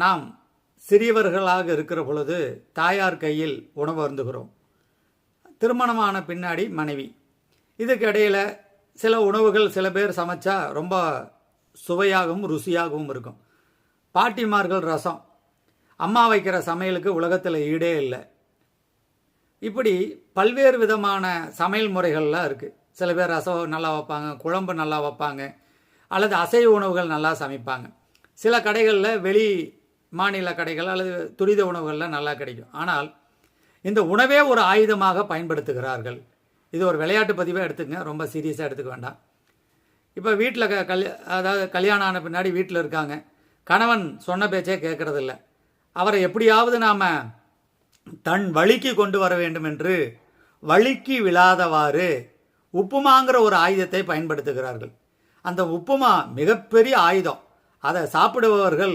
நாம் சிறியவர்களாக இருக்கிற பொழுது தாயார் கையில் உணவு அருந்துகிறோம். திருமணமான பின்னாடி மனைவி. இதுக்கு இடையில் சில உணவுகள் சில பேர் சமைச்சா ரொம்ப சுவையாகவும் ருசியாகவும் இருக்கும். பாட்டிமார்கள் ரசம், அம்மா வைக்கிற சமையலுக்கு உலகத்தில் ஈடே இல்லை. இப்படி பல்வேறு விதமான சமையல் முறைகள்லாம் இருக்குது. சில பேர் ரசம் நல்லா வைப்பாங்க, குழம்பு நல்லா வைப்பாங்க, அல்லது அசைவ உணவுகள் நல்லா சமைப்பாங்க. சில கடைகளில் வெளி மாநில கடைகள் அல்லது துரித உணவுகள்லாம் நல்லா கிடைக்கும். ஆனால் இந்த உணவே ஒரு ஆயுதமாக பயன்படுத்துகிறார்கள். இது ஒரு விளையாட்டு பதிவாக எடுத்துக்கங்க, ரொம்ப சீரியஸாக எடுத்துக்க வேண்டாம். இப்போ வீட்டில் அதாவது கல்யாணம் ஆன பின்னாடி வீட்டில் இருக்காங்க, கணவன் சொன்ன பேச்சே கேட்கறதில்ல. அவரை எப்படியாவது நாம் தன் வழிக்கு கொண்டு வர வேண்டும் என்று வழிக்கு விழாதவாறு உப்புமாங்கிற ஒரு ஆயுதத்தை பயன்படுத்துகிறார்கள். அந்த உப்புமா மிகப்பெரிய ஆயுதம். அதை சாப்பிடுபவர்கள்